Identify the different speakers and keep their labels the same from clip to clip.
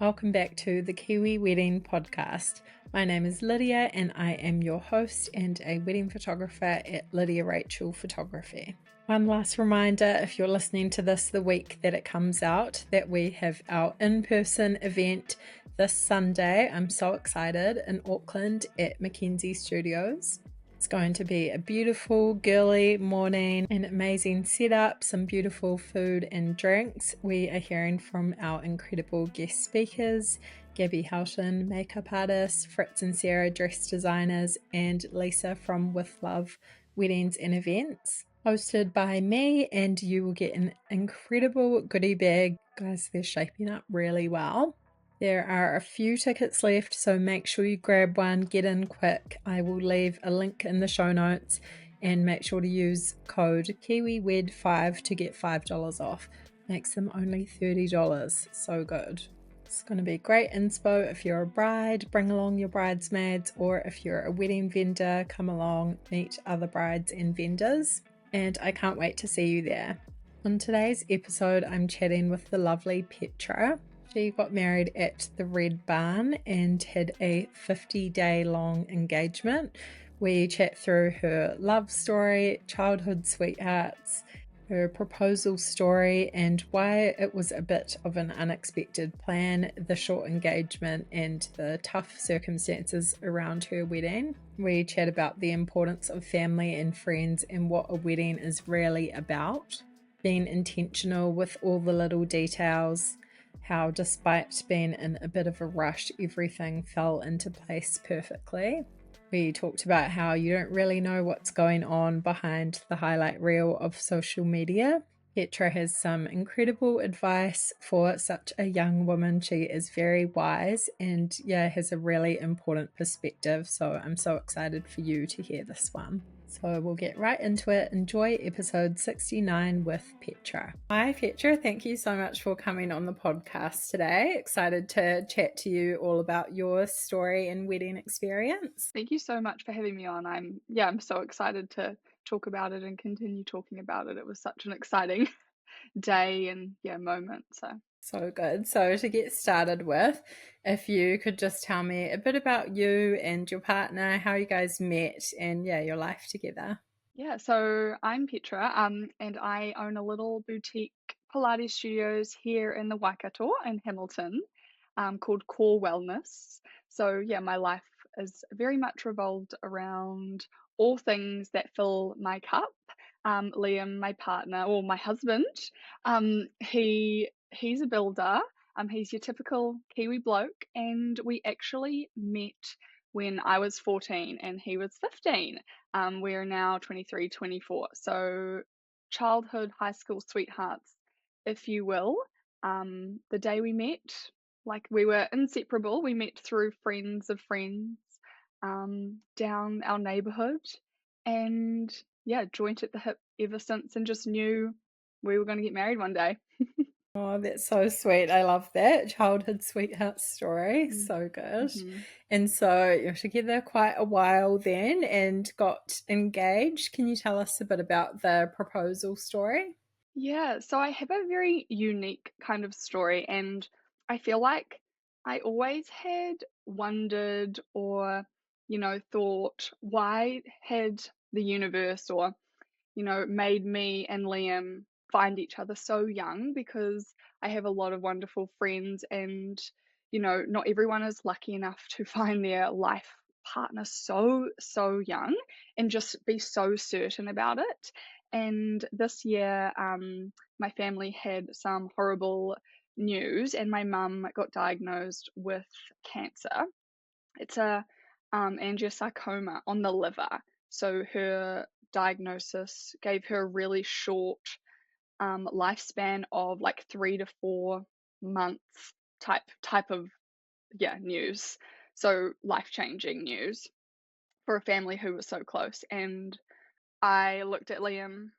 Speaker 1: Welcome back to the Kiwi Wedding Podcast. My name is Lydia and I am your host and a wedding photographer at Lydia Rachel Photography. One last reminder, if you're listening to this the week that it comes out, that we have our in-person event this Sunday. I'm so excited, in Auckland at Mackenzie Studios. It's going to be a beautiful, girly morning, an amazing setup, some beautiful food and drinks. We are hearing from our incredible guest speakers, Gabby Houghton, makeup artist, Fritz and Sarah, dress designers, and Lisa from With Love Weddings and Events. Hosted by me, and you will get an incredible goodie bag. Guys, they're shaping up really well. There are a few tickets left, so make sure you grab one, get in quick. I will leave a link in the show notes and make sure to use code KiwiWed5 to get $5 off. Makes them only $30. So good. It's going to be great inspo if you're a bride, bring along your bridesmaids, or if you're a wedding vendor, come along, meet other brides and vendors. And I can't wait to see you there. On today's episode, I'm chatting with the lovely Petra. She got married at the Red Barn and had a 50-day long engagement. We chat through her love story, childhood sweethearts, her proposal story, and why it was a bit of an unexpected plan, the short engagement, and the tough circumstances around her wedding. We chat about the importance of family and friends and what a wedding is really about, being intentional with all the little details, how despite being in a bit of a rush, everything fell into place perfectly. We talked about how you don't really know what's going on behind the highlight reel of social media. Petra has some incredible advice for such a young woman. She is very wise and has a really important perspective. So I'm so excited for you to hear this one. So we'll get right into it. Enjoy episode 69 with Petra. Hi Petra, thank you so much for coming on the podcast today. Excited to chat to you all about your story and wedding experience.
Speaker 2: Thank you so much for having me on. I'm so excited to talk about it and continue talking about it. It was such an exciting day and moment.
Speaker 1: So good. So to get started with, if you could just tell me a bit about you and your partner, how you guys met and your life together.
Speaker 2: Yeah, so I'm Petra, and I own a little boutique Pilates studios here in the Waikato in Hamilton, called Core Wellness. So yeah, my life is very much revolved around all things that fill my cup. Liam, my partner, or my husband, he's a builder. He's your typical Kiwi bloke, and we actually met when I was 14 and he was 15. We're now 23, 24. So childhood, high school sweethearts, if you will. The day we met, like we were inseparable. We met through friends of friends, down our neighborhood, and joint at the hip ever since, and just knew we were going to get married one day.
Speaker 1: Oh, that's so sweet. I love that. Childhood sweetheart story. So good.
Speaker 2: Mm-hmm.
Speaker 1: And so you're together quite a while then and got engaged. Can you tell us a bit about the proposal story?
Speaker 2: Yeah, so I have a very unique kind of story, and I feel like I always had wondered or, thought, why had the universe or, made me and Liam find each other so young? Because I have a lot of wonderful friends, and, not everyone is lucky enough to find their life partner so, so young and just be so certain about it. And this year, my family had some horrible news, and my mum got diagnosed with cancer. It's a angiosarcoma on the liver. So her diagnosis gave her a really short lifespan of like 3 to 4 months type of news. So life-changing news for a family who was so close. And I looked at Liam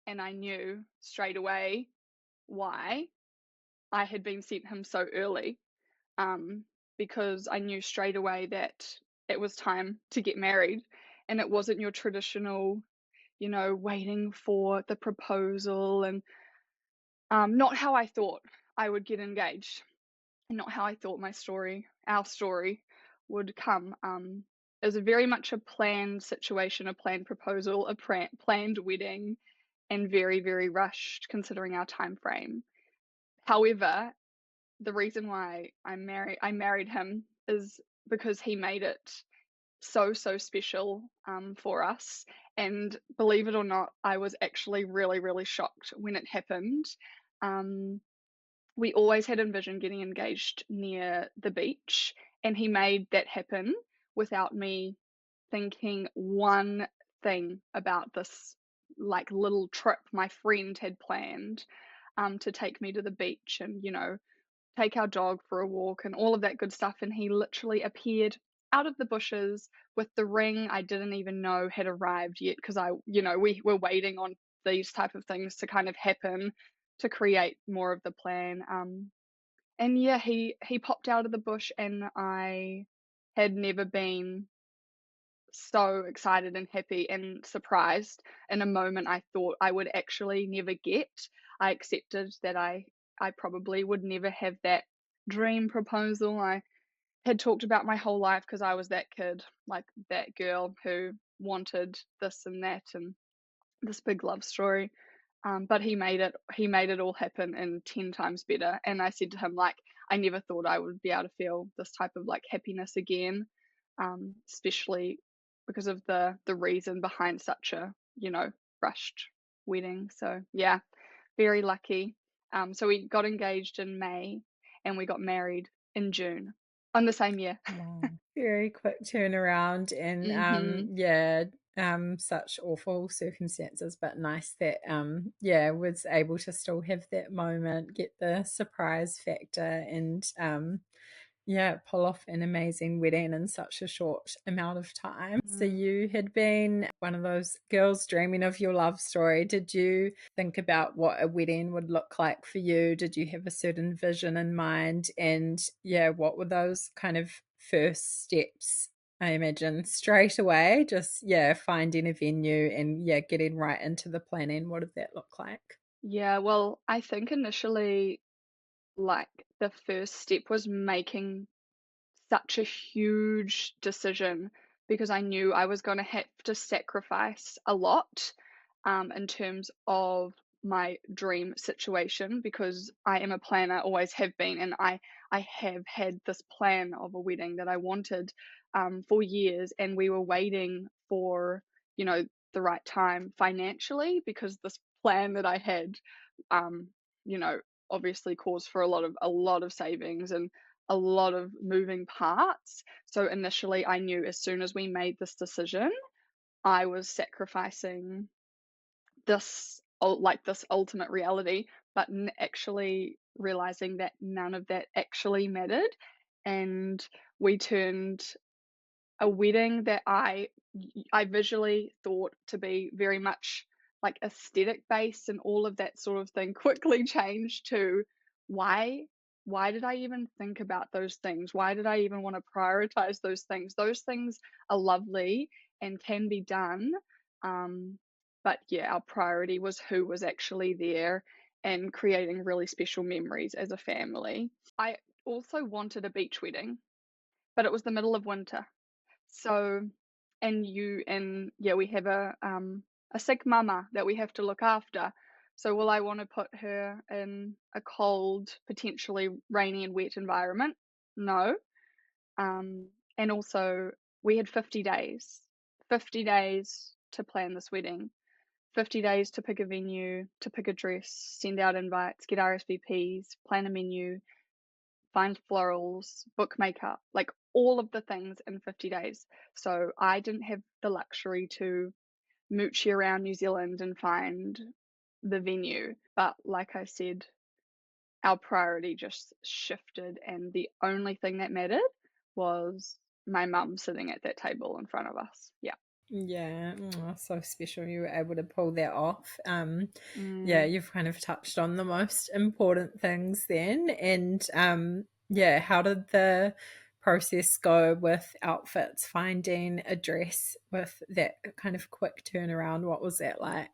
Speaker 2: and I knew straight away why I had been sent him so early, because I knew straight away that it was time to get married, and it wasn't your traditional, waiting for the proposal, and not how I thought I would get engaged. and not how I thought our story would come. It was very much a planned situation, a planned proposal, a planned wedding, and very, very rushed considering our time frame. However, the reason why I married him is because he made it so special for us. And believe it or not, I was actually really, really shocked when it happened. Um, we always had envisioned getting engaged near the beach, and he made that happen without me thinking one thing about this like little trip my friend had planned to take me to the beach and, take our dog for a walk and all of that good stuff. And he literally appeared out of the bushes with the ring I didn't even know had arrived yet because we were waiting on these type of things to kind of happen to create more of the plan. And yeah, he popped out of the bush, and I had never been so excited and happy and surprised in a moment I thought I would actually never get. I accepted that I probably would never have that dream proposal I had talked about my whole life because I was that kid, like that girl who wanted this and that and this big love story. But he made it all happen and 10 times better. And I said to him, like, I never thought I would be able to feel this type of like happiness again, especially because of the reason behind such a, rushed wedding. So yeah, very lucky. So we got engaged in May and we got married in June on the same year.
Speaker 1: Wow. Very quick turnaround and
Speaker 2: Mhm.
Speaker 1: yeah, such awful circumstances, but nice that yeah, was able to still have that moment, get the surprise factor and yeah, pull off an amazing wedding in such a short amount of time. So
Speaker 2: Mm.
Speaker 1: you had been one of those girls dreaming of your love story. Did you think about what a wedding would look like for you? Did you have a certain vision in mind? And yeah, what were those kind of first steps? I imagine straight away, just yeah, finding a venue and yeah, getting right into the planning. What did that look like?
Speaker 2: Yeah, well, I think initially, like, the first step was making such a huge decision because I knew I was gonna have to sacrifice a lot, in terms of my dream situation because I am a planner, always have been, and I have had this plan of a wedding that I wanted, for years, and we were waiting for, you know, the right time financially because this plan that I had, um, you know, obviously calls for a lot of savings and a lot of moving parts. So initially, I knew as soon as we made this decision, I was sacrificing this ultimate reality, but actually realizing that none of that actually mattered. And we turned a wedding that I visually thought to be very much like aesthetic based and all of that sort of thing quickly changed to why why did I even think about those things? Why did I even want to prioritize those things? Those things are lovely and can be done. Um, but yeah, our priority was who was actually there and creating really special memories as a family. I also wanted a beach wedding, but it was the middle of winter. So, and yeah, we have a sick mama that we have to look after. So will I want to put her in a cold, potentially rainy and wet environment? No. And also we had 50 days. 50 days to plan this wedding. 50 days to pick a venue, to pick a dress, send out invites, get RSVPs, plan a menu, find florals, book makeup, like all of the things in 50 days. So I didn't have the luxury to moochie around New Zealand and find the venue. But like I said, our priority just shifted, and the only thing that mattered was my mum sitting at that table in front of us. Yeah.
Speaker 1: Yeah, so special you were able to pull that off. Yeah,
Speaker 2: Mm.
Speaker 1: you've kind of touched on the most important things then. And yeah, how did the process go with outfits, finding a dress with that kind of quick turnaround? What was that like?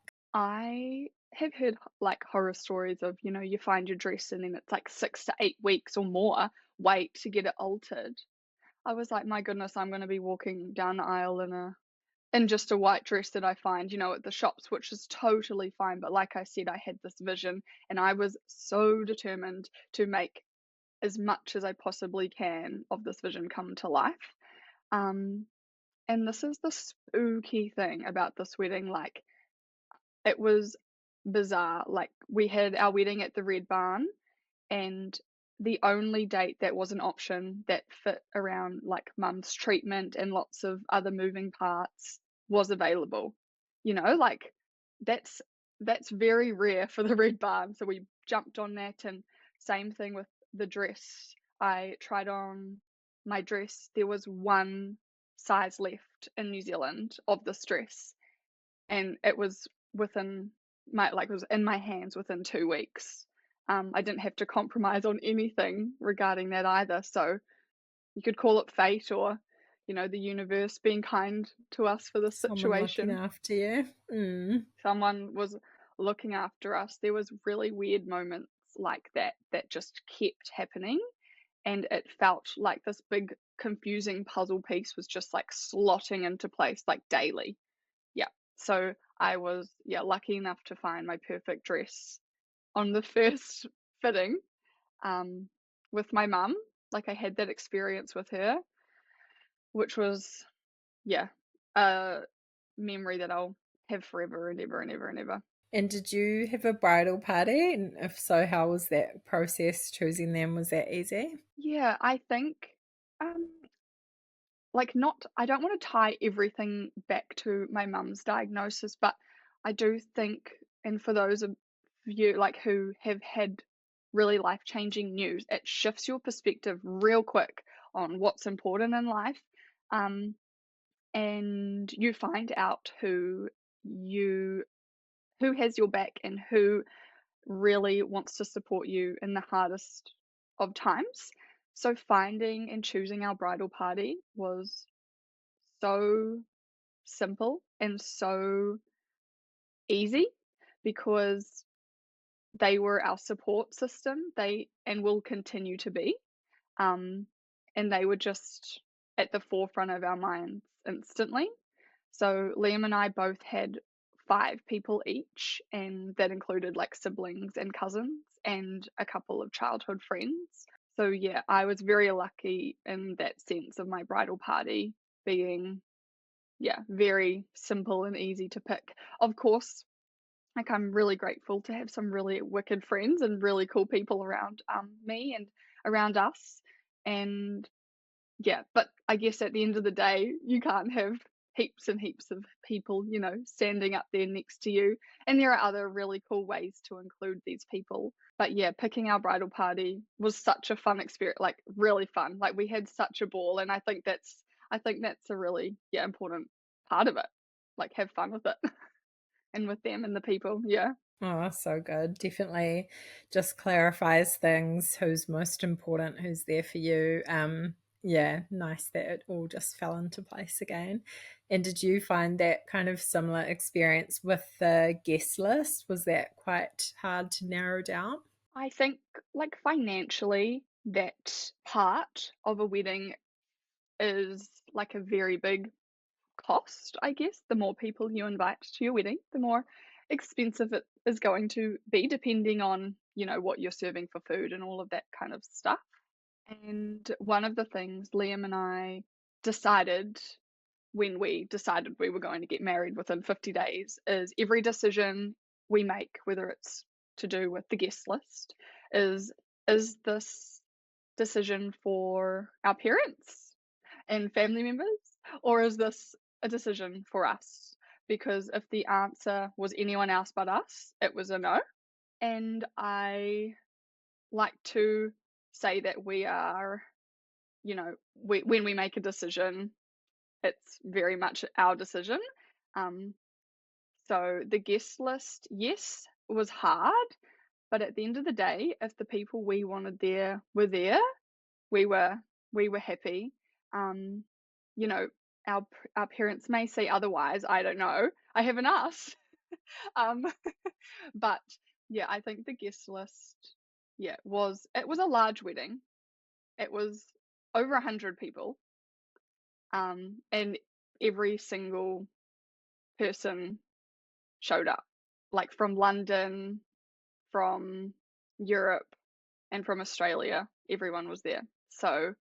Speaker 2: have heard like horror stories of, you find your dress and then it's like 6 to 8 weeks or more wait to get it altered. I was like, my goodness, I'm going to be walking down the aisle in just a white dress that I find, at the shops, which is totally fine. But like I said, I had this vision and I was so determined to make as much as I possibly can of this vision come to life. Um, and this is the spooky thing about this wedding. Like, it was bizarre. Like, we had our wedding at the Red Barn, and the only date that was an option that fit around like mum's treatment and lots of other moving parts was available. Like, that's that's very rare for the Red Barn. So we jumped on that, and same thing with the dress. I tried on my dress. There was one size left in New Zealand of this dress, and it was within it was in my hands within 2 weeks. I didn't have to compromise on anything regarding that either. So you could call it fate, or the universe being kind to us for this
Speaker 1: Someone looking
Speaker 2: situation.
Speaker 1: after you.
Speaker 2: Someone was looking after us. There was really weird moments like that just kept happening, and it felt like this big confusing puzzle piece was just like slotting into place like daily. Yeah. So I was, lucky enough to find my perfect dress on the first fitting, um, with my mum. Like, I had that experience with her, which was, yeah, a memory that I'll have forever and ever and ever and ever.
Speaker 1: And did you have a bridal party? And if so, how was that process choosing them? Was that easy?
Speaker 2: Yeah, I think, um, like, not, I don't want to tie everything back to my mum's diagnosis, but I do think, and for those of you like who have had really life-changing news, it shifts your perspective real quick on what's important in life. Um, and you find out you who has your back and who really wants to support you in the hardest of times. So finding and choosing our bridal party was so simple and so easy, because they were our support system. They and will continue to be. Um, and they were just at the forefront of our minds instantly. So Liam and I both had 5 people each, and that included like siblings and cousins and a couple of childhood friends. So yeah, I was very lucky in that sense of my bridal party being, yeah, very simple and easy to pick. Of course, like, I'm really grateful to have some really wicked friends and really cool people around me and around us. And yeah, but I guess at the end of the day, you can't have heaps and heaps of people, standing up there next to you. And there are other really cool ways to include these people. But yeah, picking our bridal party was such a fun experience, like really fun. Like, we had such a ball, and I think that's a really, yeah, important part of it. Like, have fun with it and with them and the people. Yeah.
Speaker 1: Oh, so good. Definitely just clarifies things, who's most important, who's there for you. Yeah, nice that it all just fell into place again. And did you find that kind of similar experience with the guest list? Was that quite hard to narrow down?
Speaker 2: I think, like, financially, that part of a wedding is like a very big cost, I guess. The more people you invite to your wedding, the more expensive it is going to be, depending on, what you're serving for food and all of that kind of stuff. And one of the things Liam and I decided when we decided we were going to get married within 50 days is every decision we make, whether it's to do with the guest list, is is this decision for our parents and family members, or is this a decision for us? Because if the answer was anyone else but us, it was a no. And I like to say that we are, when we make a decision, it's very much our decision. Um, so the guest list, yes, was hard, but at the end of the day, if the people we wanted there were there, we were we were happy. Um, you know, our parents may say otherwise. I don't know. I haven't asked. Um, but yeah, I think the guest list, yeah, it was a large wedding. It was over 100 people, and every single person showed up, like from London, from Europe, and from Australia. Everyone was there. So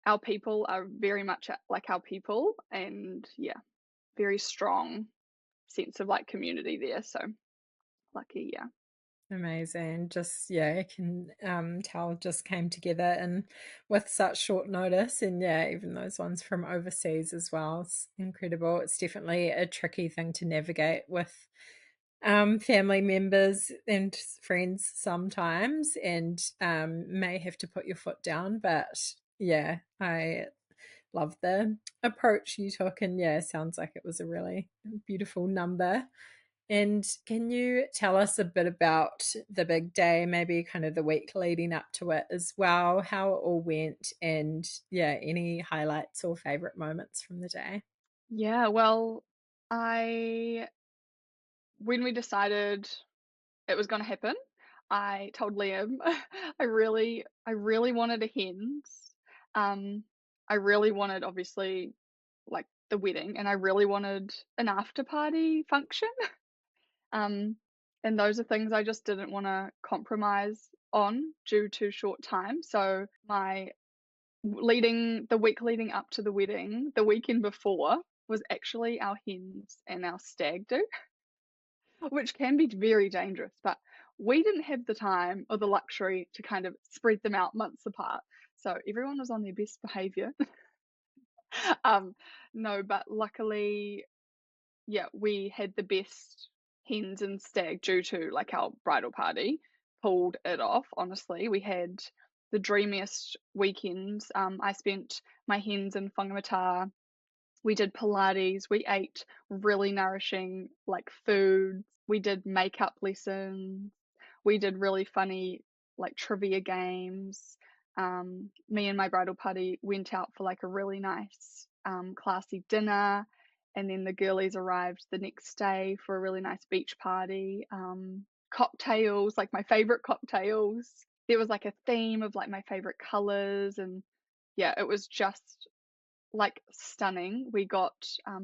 Speaker 2: our people are very much like our people, and yeah, very strong sense of like community there. So lucky, yeah.
Speaker 1: Amazing. Just, yeah, I can tell just came together and with such short notice. And yeah, even those ones from overseas as well. It's incredible. It's definitely a tricky thing to navigate with family members and friends sometimes, and may have to put your foot down. But yeah, I love the approach you took. And yeah, sounds like it was a really beautiful number. And can you tell us a bit about the big day, maybe kind of the week leading up to it as well, how it all went, and yeah, any highlights or favorite moments from the day?
Speaker 2: Yeah, well, I when we decided it was going to happen, I told Liam I really wanted a hens. Um, I really wanted obviously like the wedding, and I really wanted an after party function. Um, and those are things I just didn't want to compromise on due to short time. So my leading the week leading up to the wedding, the weekend before was actually our hens and our stag do, which can be very dangerous, but we didn't have the time or the luxury to kind of spread them out months apart. So everyone was on their best behavior. um, no, but luckily, yeah, we had the best hens and stag due to like our bridal party pulled it off. Honestly, we had the dreamiest weekends. I spent my hens in Whangamata. We did Pilates. We ate really nourishing like foods. We did makeup lessons. We did really funny like trivia games. Me and my bridal party went out for like a really nice, classy dinner. And then the girlies arrived the next day for a really nice beach party. Cocktails, like my favorite cocktails. There was like a theme of like my favorite colors. And yeah, it was just like stunning. We got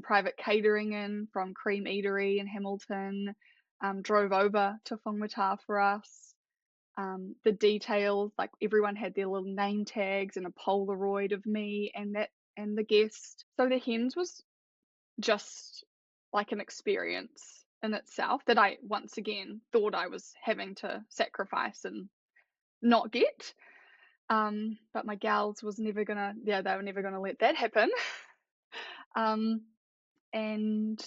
Speaker 2: private catering in from Cream Eatery in Hamilton, drove over to Whangamata for us. The details, like everyone had their little name tags and a Polaroid of me and the guest. So the hens was just like an experience in itself that I once again thought I was having to sacrifice and not get. But my gals was never gonna, yeah, they were never gonna let that happen. Um, and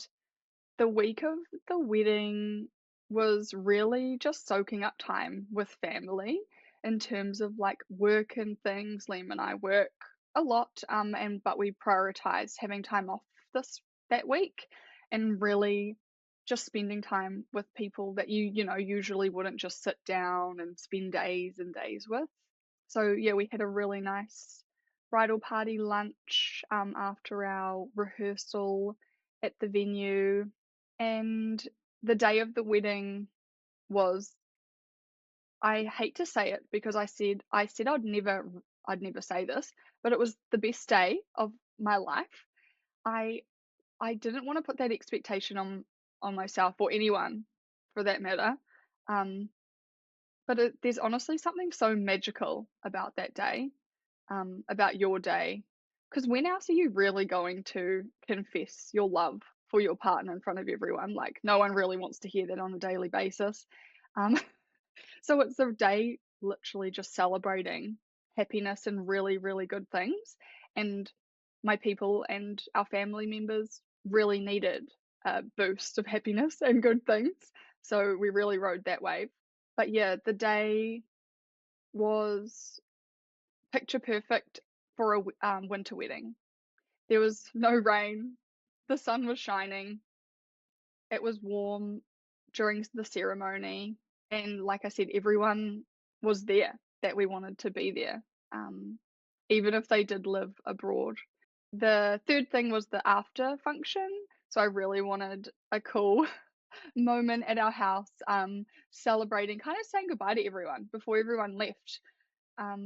Speaker 2: the week of the wedding was really just soaking up time with family in terms of like work and things. Liam and I work a lot, and but we prioritized having time off this that week and really just spending time with people that you know usually wouldn't just sit down and spend days and days with. So yeah, we had a really nice bridal party lunch after our rehearsal at the venue, and the day of the wedding was, I hate to say it because I said I'd never say this, but it was the best day of my life. I I didn't want to put that expectation on myself or anyone for that matter. Um, but there's honestly something so magical about that day, about your day. Because when else are you really going to confess your love for your partner in front of everyone? Like, no one really wants to hear that on a daily basis. Um, so it's a day literally just celebrating happiness and really, really good things. And my people and our family members really needed a boost of happiness and good things. So we really rode that wave. But yeah, the day was picture perfect for a winter wedding. There was no rain, the sun was shining, it was warm during the ceremony, and like I said, everyone was there that we wanted to be there, um, even if they did live abroad. The third thing was the after function. So I really wanted a cool moment at our house, celebrating, kind of saying goodbye to everyone before everyone left.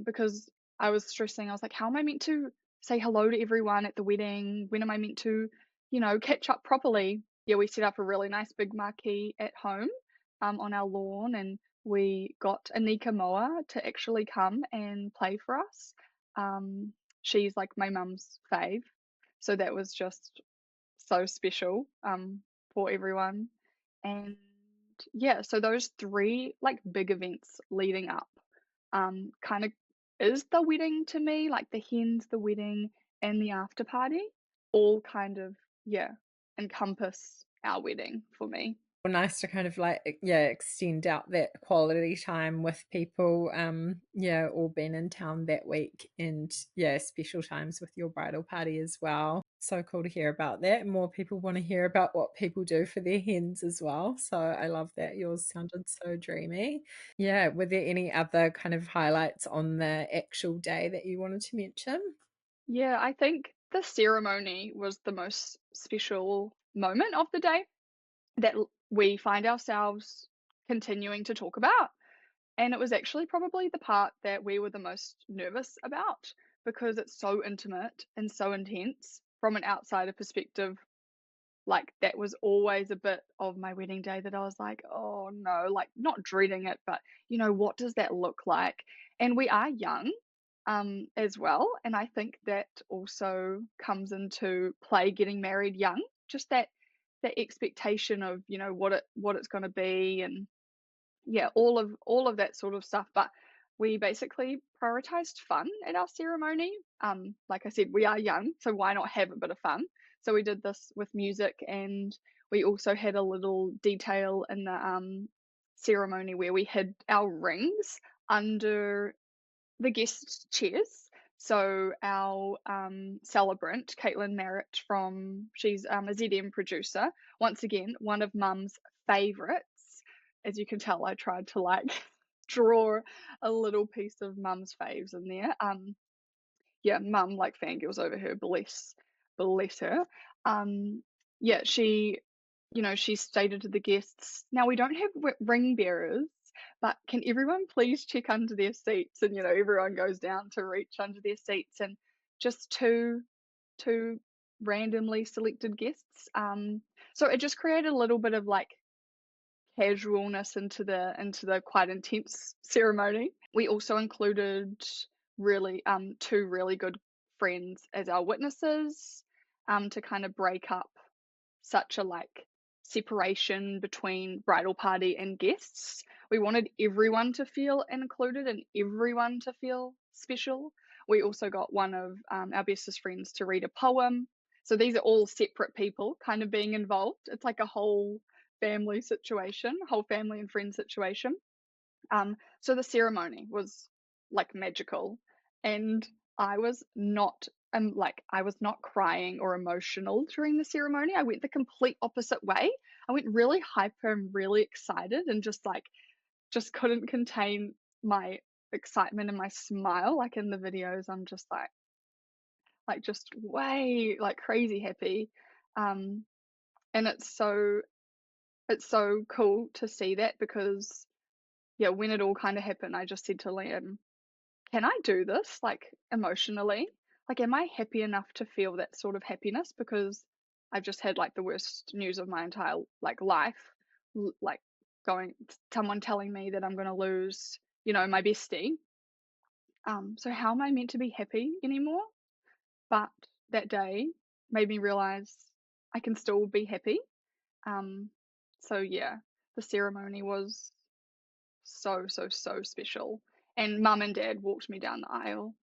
Speaker 2: Because I was stressing. I was like, how am I meant to say hello to everyone at the wedding? When am I meant to, catch up properly? Yeah, we set up a really nice big marquee at home, on our lawn, and we got Anika Moa to actually come and play for us. Um, she's like my mum's fave, so that was just so special, for everyone. And yeah, so those three like big events leading up, kind of is the wedding to me, like the hens, the wedding, and the after party, all kind of, yeah, encompass our wedding for me.
Speaker 1: Nice to kind of like yeah extend out that quality time with people, yeah, all being in town that week, and yeah, special times with your bridal party as well. So cool to hear about that. More people want to hear about what people do for their hens as well, so I love that. Yours sounded so dreamy. Yeah, were there any other kind of highlights on the actual day that you wanted to mention?
Speaker 2: Yeah, I think the ceremony was the most special moment of the day that we find ourselves continuing to talk about. And it was actually probably the part that we were the most nervous about, because it's so intimate and so intense from an outsider perspective. Like, that was always a bit of my wedding day that I was like, oh no, like not dreading it, but what does that look like? And we are young, as well. And I think that also comes into play getting married young, just that expectation of, what it's gonna be, and yeah, all of that sort of stuff. But we basically prioritized fun at our ceremony. Like I said, we are young, so why not have a bit of fun? So we did this with music, and we also had a little detail in the ceremony where we hid our rings under the guest chairs. So our celebrant, Caitlin Merritt, she's a ZM producer. Once again, one of Mum's favourites. As you can tell, I tried to like draw a little piece of Mum's faves in there. Yeah, Mum like fangirls over her, bless her. Um, yeah, she stated to the guests, now we don't have ring bearers, but can everyone please check under their seats? And everyone goes down to reach under their seats, and just two randomly selected guests. So it just created a little bit of like casualness into the quite intense ceremony. We also included really two really good friends as our witnesses, to kind of break up such a like separation between bridal party and guests. We wanted everyone to feel included and everyone to feel special. We also got one of our bestest friends to read a poem. So these are all separate people kind of being involved. It's like a whole family situation, whole family and friend situation. So the ceremony was like magical, and I was not I was not crying or emotional during the ceremony. I went the complete opposite way. I went really hyper and really excited, and just couldn't contain my excitement and my smile. Like in the videos, I'm just like just way like crazy happy. Um, and it's so cool to see that, because yeah, when it all kind of happened, I just said to Liam, can I do this like emotionally? Like, am I happy enough to feel that sort of happiness? Because I've just had like the worst news of my entire like life, like going someone telling me that I'm going to lose, my bestie. So how am I meant to be happy anymore? But that day made me realize I can still be happy. Um, so yeah, the ceremony was so, so, so special. And mum and dad walked me down the aisle.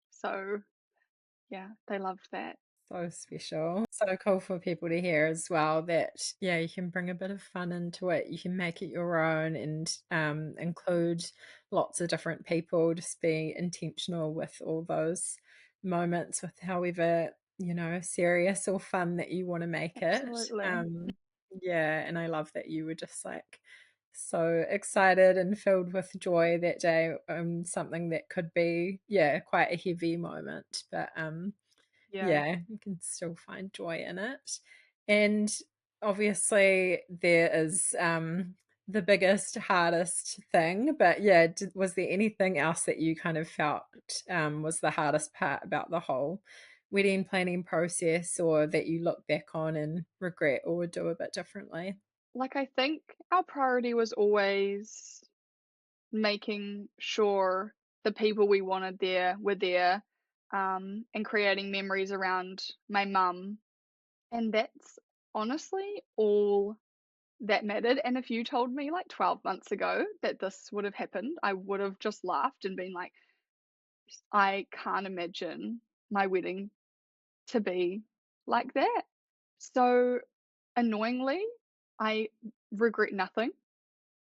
Speaker 2: So yeah, they loved that.
Speaker 1: So special. So cool for people to hear as well that, yeah, you can bring a bit of fun into it. You can make it your own and include lots of different people. Just be intentional with all those moments, with however, serious or fun that you want to make it.
Speaker 2: Absolutely.
Speaker 1: Yeah, and I love that you were just like so excited and filled with joy that day. Something that could be, yeah, quite a heavy moment, but
Speaker 2: Yeah.
Speaker 1: yeah, you can still find joy in it. And obviously there is the biggest, hardest thing, but yeah, was there anything else that you kind of felt was the hardest part about the whole wedding planning process, or that you look back on and regret or would do a bit differently?
Speaker 2: Like, I think our priority was always making sure the people we wanted there were there, and creating memories around my mum. And that's honestly all that mattered. And if you told me like 12 months ago that this would have happened, I would have just laughed and been like, I can't imagine my wedding to be like that. So annoyingly, I regret nothing,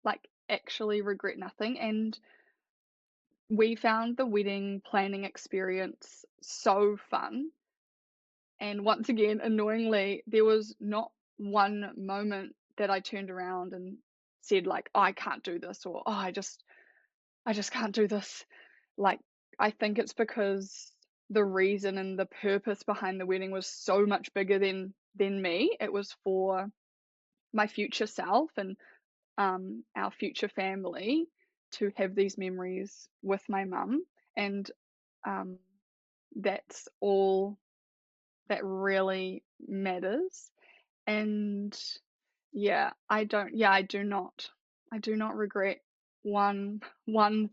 Speaker 2: like actually regret nothing. And we found the wedding planning experience so fun. And once again, annoyingly, there was not one moment that I turned around and said like, "Oh, I can't do this," or, "Oh, I just can't do this." Like, I think it's because the reason and the purpose behind the wedding was so much bigger than me. It was for my future self and our future family to have these memories with my mum, and um, that's all that really matters. And yeah, I do not regret one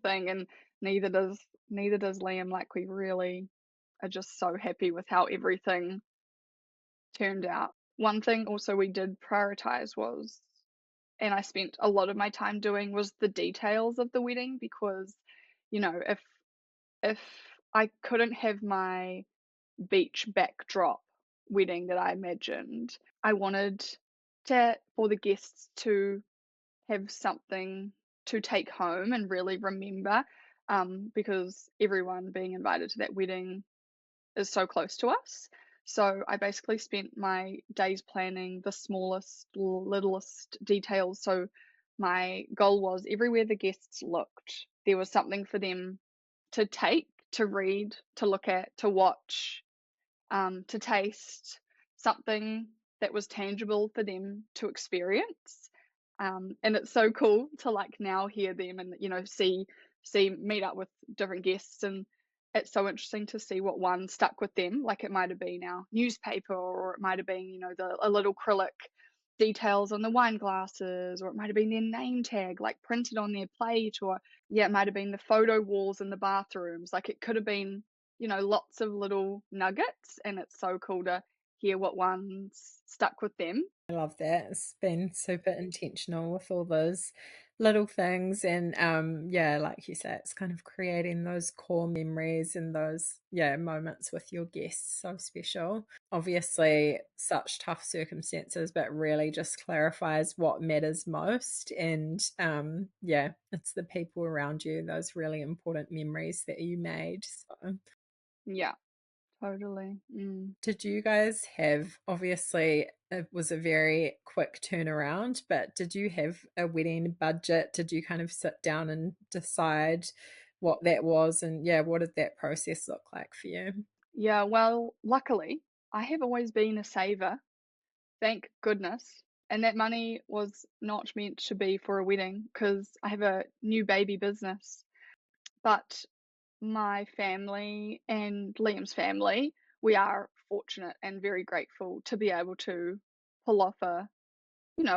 Speaker 2: thing, and neither does Liam. Like, we really are just so happy with how everything turned out. One thing also we did prioritize was, and I spent a lot of my time doing, was the details of the wedding, because if I couldn't have my beach backdrop wedding that I imagined, I wanted for the guests to have something to take home and really remember, because everyone being invited to that wedding is so close to us. So I basically spent my days planning the smallest, littlest details. So my goal was, everywhere the guests looked, there was something for them to take, to read, to look at, to watch, to taste, something that was tangible for them to experience. And it's so cool to like now hear them and see meet up with different guests, and it's so interesting to see what one stuck with them. Like, it might have been our newspaper, or it might have been a little acrylic details on the wine glasses, or it might have been their name tag like printed on their plate, or yeah, it might have been the photo walls in the bathrooms. Like, it could have been lots of little nuggets, and it's so cool to hear what ones stuck with them.
Speaker 1: I love that. It's been super intentional with all those little things, and yeah, like you say, it's kind of creating those core memories and those, yeah, moments with your guests. So special. Obviously such tough circumstances, but really just clarifies what matters most. And yeah, it's the people around you, those really important memories that you made. So
Speaker 2: Yeah, totally.
Speaker 1: did you guys have, obviously, it was a very quick turnaround, but did you have a wedding budget? Did you kind of sit down and decide what that was? And yeah, what did that process look like for you?
Speaker 2: Yeah, well, luckily, I have always been a saver, thank goodness. And that money was not meant to be for a wedding, because I have a new baby business. But my family and Liam's family, we are fortunate and very grateful to be able to pull off a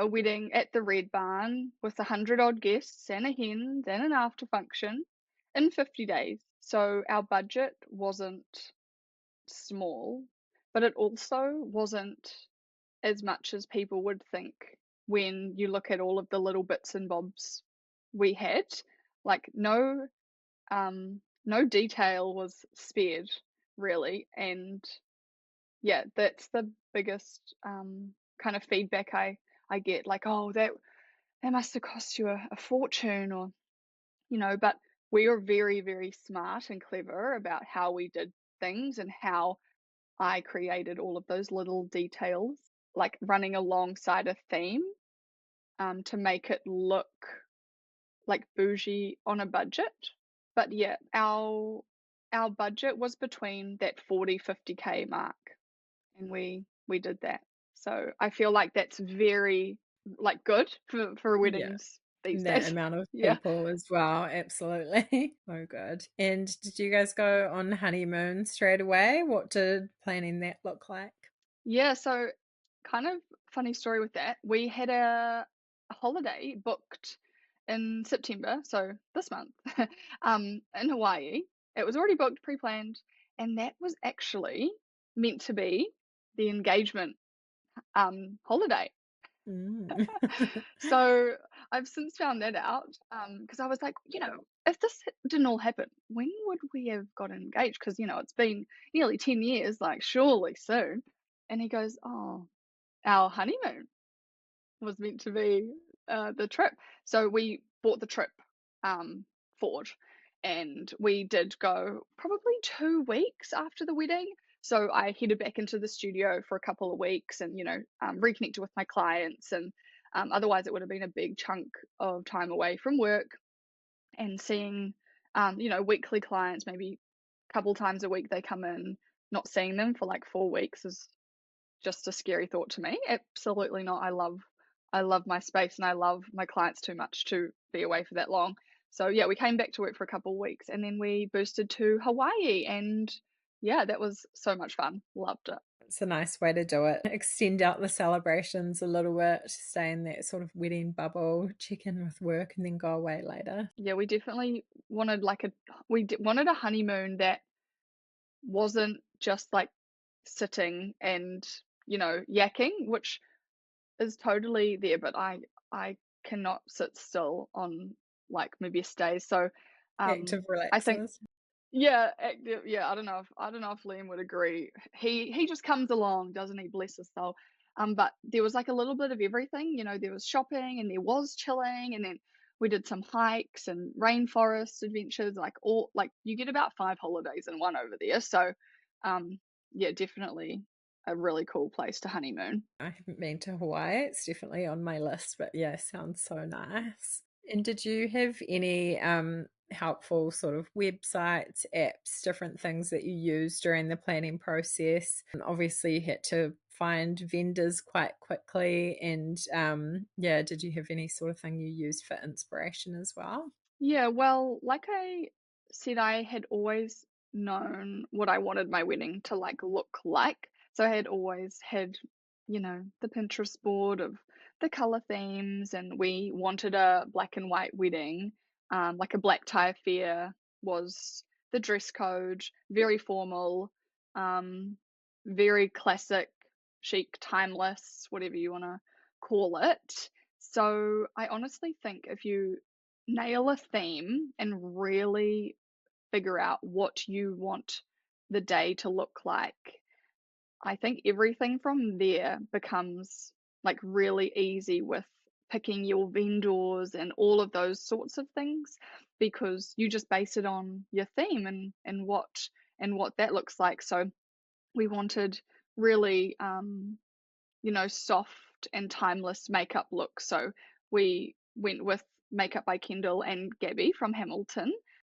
Speaker 2: wedding at the Red Barn with 100 odd guests and a hen and an after function in 50 days. So our budget wasn't small, but it also wasn't as much as people would think when you look at all of the little bits and bobs we had. Like, no detail was spared, really. And yeah, that's the biggest kind of feedback I get. Like, "Oh, that must have cost you a fortune," but we are very, very smart and clever about how we did things, and how I created all of those little details, like running alongside a theme, to make it look like bougie on a budget. But yeah, our budget was between that 40-50K mark, and we did that. So I feel like that's very, like, good for
Speaker 1: Yeah.
Speaker 2: weddings these
Speaker 1: That
Speaker 2: days.
Speaker 1: amount of
Speaker 2: Yeah.
Speaker 1: people as well, absolutely. Oh, good. And did you guys go on honeymoon straight away? What did planning that look like?
Speaker 2: Yeah, so kind of funny story with that. We had a holiday booked in September, so this month, in Hawaii. It was already booked, pre-planned, and that was actually meant to be the engagement holiday.
Speaker 1: Mm.
Speaker 2: So I've since found that out because I was like, if this didn't all happen, when would we have got engaged? Because, it's been nearly 10 years, like, surely soon. And he goes, oh, our honeymoon was meant to be the trip. So we bought the trip um, forward and we did go probably 2 weeks after the wedding. So I headed back into the studio for a couple of weeks and, reconnected with my clients. And otherwise, it would have been a big chunk of time away from work and seeing, weekly clients, maybe a couple times a week they come in. Not seeing them for like 4 weeks is just a scary thought to me. Absolutely not. I love my space and I love my clients too much to be away for that long. So yeah, we came back to work for a couple of weeks and then we boosted to Hawaii and yeah, that was so much fun. Loved it.
Speaker 1: It's a nice way to do it. Extend out the celebrations a little bit, stay in that sort of wedding bubble, check in with work, and then go away later.
Speaker 2: Yeah, we definitely wanted wanted a honeymoon that wasn't just like sitting and, yakking, which is totally there, but I cannot sit still on like my best days. So
Speaker 1: Active
Speaker 2: I think
Speaker 1: relaxers.
Speaker 2: yeah, active, yeah, I don't know if Liam would agree. He just comes along, doesn't he? Bless his soul. But there was like a little bit of everything, there was shopping and there was chilling and then we did some hikes and rainforest adventures, like all like you get about 5 holidays in one over there. So um yeah, definitely a really cool place to honeymoon.
Speaker 1: I haven't been to Hawaii. It's definitely on my list, but yeah, sounds so nice. And did you have any helpful sort of websites, apps, different things that you used during the planning process? And obviously, you had to find vendors quite quickly. And yeah, did you have any sort of thing you used for inspiration as well?
Speaker 2: Yeah, well, like I said, I had always known what I wanted my wedding to like look like. So I had always had, the Pinterest board of the color themes, and we wanted a black and white wedding. Like a black tie affair was the dress code, very formal, um, very classic, chic, timeless, whatever you want to call it. So I honestly think if you nail a theme and really figure out what you want the day to look like, I think everything from there becomes like really easy with picking your vendors and all of those sorts of things because you just base it on your theme and what that looks like. So we wanted really soft and timeless makeup look. So we went with Makeup by Kendall and Gabby from Hamilton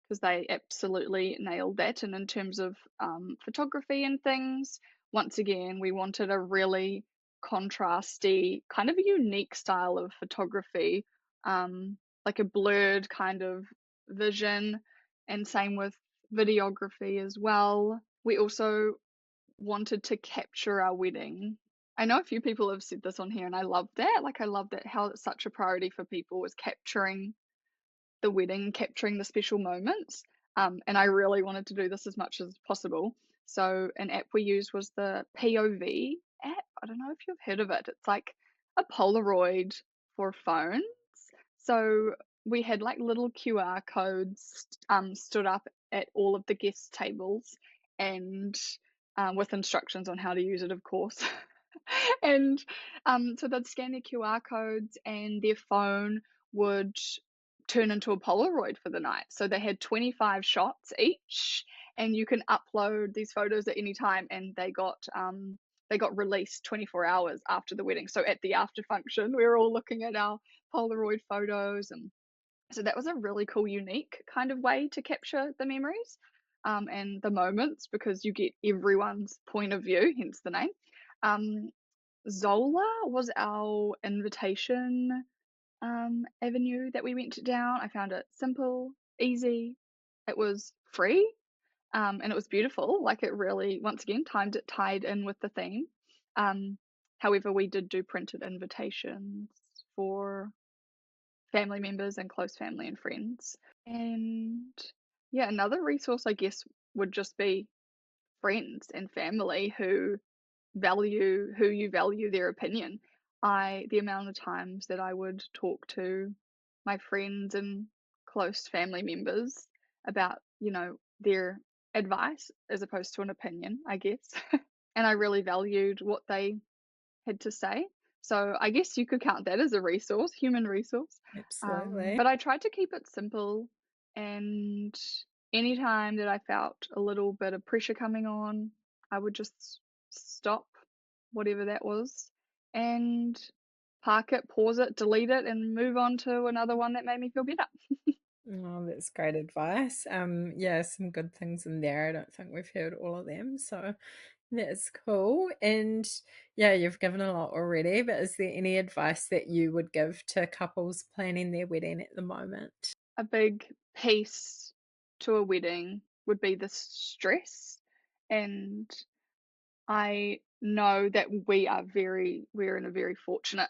Speaker 2: because they absolutely nailed that. And in terms of photography and things, once again, we wanted a really contrasty, kind of a unique style of photography, like a blurred kind of vision, and same with videography as well. We also wanted to capture our wedding. I know a few people have said this on here, and I love that. Like, I love that how it's such a priority for people is capturing the wedding, capturing the special moments. And I really wanted to do this as much as possible. So, an app we used was the POV app. I don't know if you've heard of it. It's like a Polaroid for phones. So, we had like little QR codes stood up at all of the guest tables and with instructions on how to use it, of course. And so they'd scan their QR codes and their phone would turn into a Polaroid for the night. So they had 25 shots each, and you can upload these photos at any time. And they got released 24 hours after the wedding. So at the after function, we were all looking at our Polaroid photos, and so that was a really cool, unique kind of way to capture the memories and the moments because you get everyone's point of view, hence the name. Um, Zola was our invitation avenue that we went down. I found it simple, easy. It was free, and it was beautiful. Like it really, once again, tied in with the theme. Um, However, we did do printed invitations for family members and close family and friends. And yeah, another resource I guess would just be friends and family who you value their opinion. The amount of times that I would talk to my friends and close family members about, their advice as opposed to an opinion, I guess. And I really valued what they had to say. So I guess you could count that as a resource, human resource.
Speaker 1: Absolutely.
Speaker 2: But I tried to keep it simple, and anytime that I felt a little bit of pressure coming on, I would just stop whatever that was and park it, pause it, delete it, and move on to another one that made me feel better.
Speaker 1: Oh, that's great advice. Yeah, some good things in there. I don't think we've heard all of them, so that's cool. And yeah, you've given a lot already, but is there any advice that you would give to couples planning their wedding at the moment?
Speaker 2: A big piece to a wedding would be the stress, and I know that we're in a very fortunate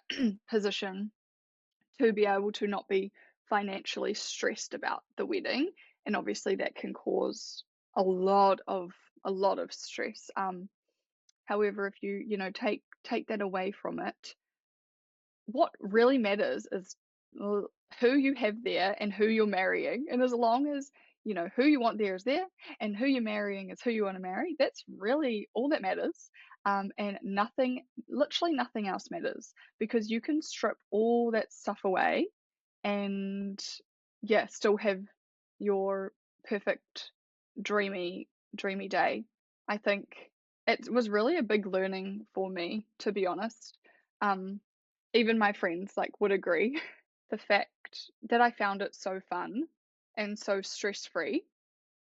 Speaker 2: position to be able to not be financially stressed about the wedding, and obviously that can cause a lot of stress. However, if take that away from it, what really matters is who you have there and who you're marrying. And as long as who you want there is there, and who you're marrying is who you want to marry, that's really all that matters. And literally nothing else matters, because you can strip all that stuff away and yeah, still have your perfect dreamy day. I think it was really a big learning for me, to be honest. Um, Even my friends like would agree. The fact that I found it so fun and so stress free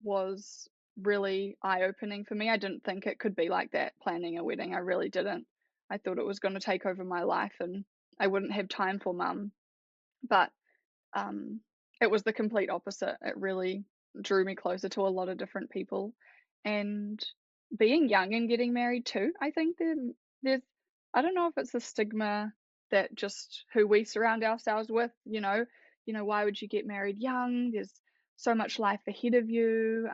Speaker 2: was really eye opening for me. I didn't think it could be like that planning a wedding. I really didn't. I thought it was going to take over my life and I wouldn't have time for mum. But um, it was the complete opposite. It really drew me closer to a lot of different people. And being young and getting married too, I think there's, I don't know if it's a stigma that just who we surround ourselves with, why would you get married young? There's so much life ahead of you.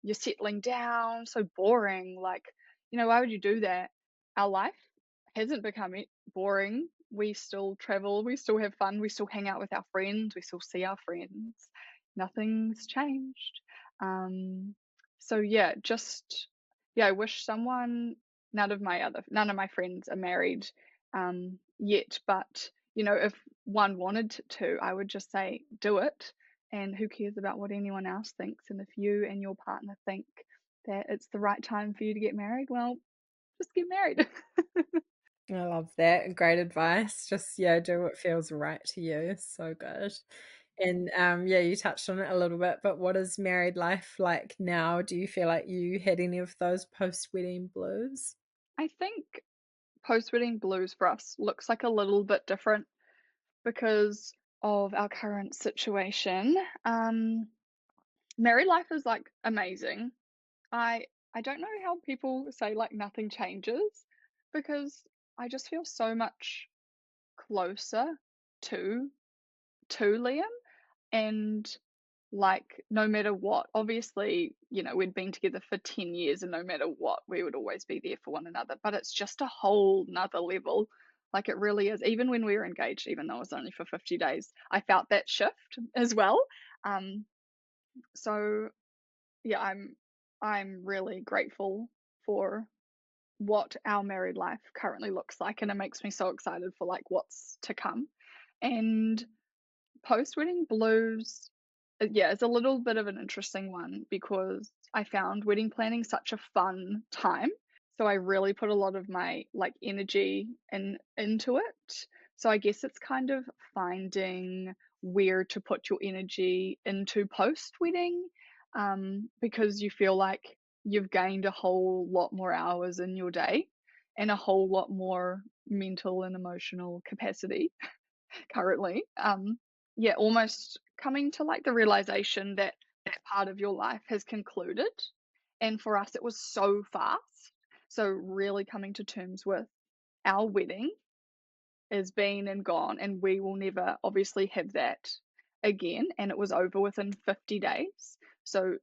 Speaker 2: You're settling down, so boring. Like, why would you do that? Our life hasn't become boring. We still travel, we still have fun, we still hang out with our friends, we still see our friends. Nothing's changed. Um, so yeah, I wish none of my friends are married yet, but if one wanted to, I would just say do it. And who cares about what anyone else thinks? And if you and your partner think that it's the right time for you to get married, well, just get married.
Speaker 1: I love that. Great advice. Just, yeah, do what feels right to you. So good. And yeah, you touched on it a little bit, but what is married life like now? Do you feel like you had any of those post-wedding blues?
Speaker 2: I think post-wedding blues for us looks like a little bit different because of our current situation. Married life is like amazing. I I don't know how people say like nothing changes, because I just feel so much closer to Liam. And like no matter what, obviously, we'd been together for 10 years, and no matter what, we would always be there for one another, but it's just a whole nother level. Like it really is. Even when we were engaged, even though it was only for 50 days, I felt that shift as well. um so yeah, I'm really grateful for what our married life currently looks like, and it makes me so excited for like what's to come. And post-wedding blues, yeah, it's a little bit of an interesting one, because I found wedding planning such a fun time. So I really put a lot of my like energy into it. So I guess it's kind of finding where to put your energy into post-wedding, because you feel like you've gained a whole lot more hours in your day. and a whole lot more mental and emotional capacity currently. Yeah, almost coming to like the realization that that part of your life has concluded. And for us, it was so fast. So, really coming to terms with our wedding is been and gone, and we will never obviously have that again. And it was over within 50 days. So,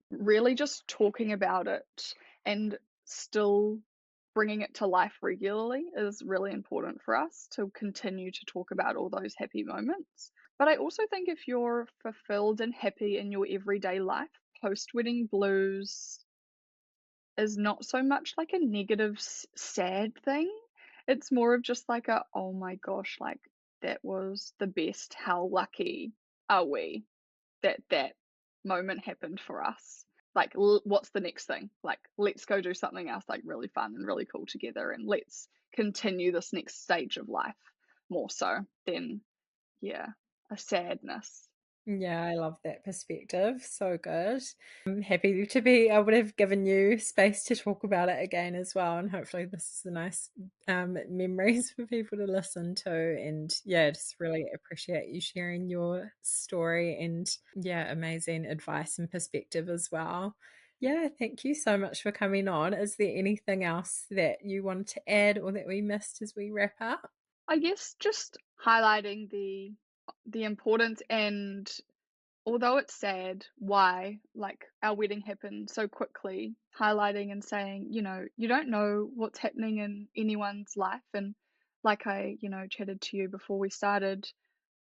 Speaker 2: really just talking about it and still bringing it to life regularly is really important for us to continue to talk about all those happy moments. But I also think if you're fulfilled and happy in your everyday life, post wedding blues is not so much like a negative, sad thing. It's more of just like a, oh my gosh, like that was the best. How lucky are we that that moment happened for us? Like, what's the next thing? Like, let's go do something else, like really fun and really cool together, and let's continue this next stage of life more so than, yeah, a sadness.
Speaker 1: Yeah, I love that perspective. So good. I'm happy to be able to have given you space to talk about it again as well. And hopefully, this is a nice memories for people to listen to. And yeah, just really appreciate you sharing your story and yeah, amazing advice and perspective as well. Yeah, thank you so much for coming on. Is there anything else that you wanted to add or that we missed as we wrap up?
Speaker 2: I guess just highlighting the importance, and although it's sad why like our wedding happened so quickly, highlighting and saying, you don't know what's happening in anyone's life. And like I, chatted to you before we started,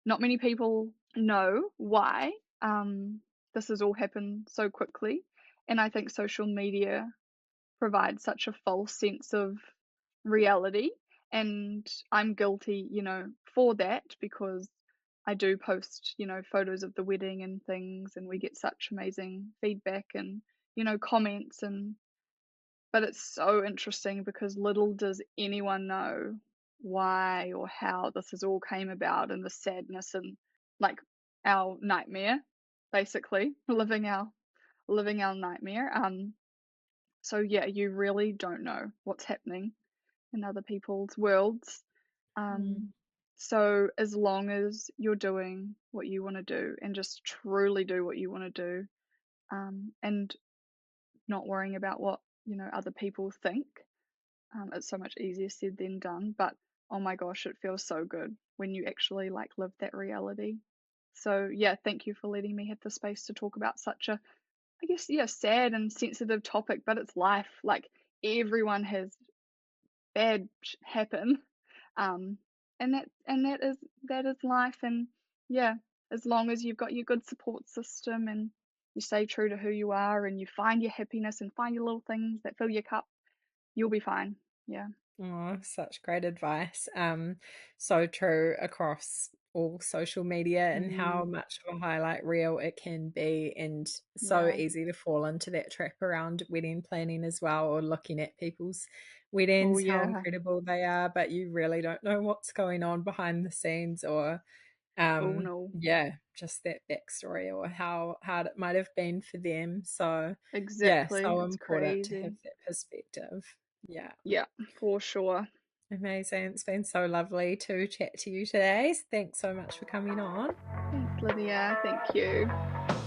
Speaker 2: not many people know why this has all happened so quickly. And I think social media provides such a false sense of reality. And I'm guilty, for that, because I do post, photos of the wedding and things, and we get such amazing feedback and, comments. And but it's so interesting because little does anyone know why or how this has all came about, and the sadness and like our nightmare, basically living our nightmare. So yeah, you really don't know what's happening in other people's worlds.
Speaker 1: Mm.
Speaker 2: Um, so as long as you're doing what you want to do and just truly do what you want to do, and not worrying about what other people think, it's so much easier said than done. But oh my gosh, it feels so good when you actually like live that reality. So yeah, thank you for letting me have the space to talk about such a, I guess, yeah, sad and sensitive topic, but it's life. Like everyone has bad happen, um, and that is life. And yeah, as long as you've got your good support system and you stay true to who you are and you find your happiness and find your little things that fill your cup, you'll be fine. Yeah.
Speaker 1: Oh, such great advice. So true across all social media and how
Speaker 2: Mm,
Speaker 1: much of a highlight reel it can be, and so
Speaker 2: yeah.
Speaker 1: easy to fall into that trap around wedding planning as well, or looking at people's
Speaker 2: Oh
Speaker 1: weddings, how
Speaker 2: yeah.
Speaker 1: incredible they are, but you really don't know what's going on behind the scenes, or
Speaker 2: Oh no.
Speaker 1: yeah, just that backstory or how hard it might have been for them. So yeah,
Speaker 2: Exactly.
Speaker 1: so
Speaker 2: It's
Speaker 1: important to have
Speaker 2: crazy.
Speaker 1: that perspective. Yeah.
Speaker 2: Yeah, for sure.
Speaker 1: Amazing. It's been so lovely to chat to you today. Thanks so much for coming on.
Speaker 2: Thanks, Lydia. Thank you.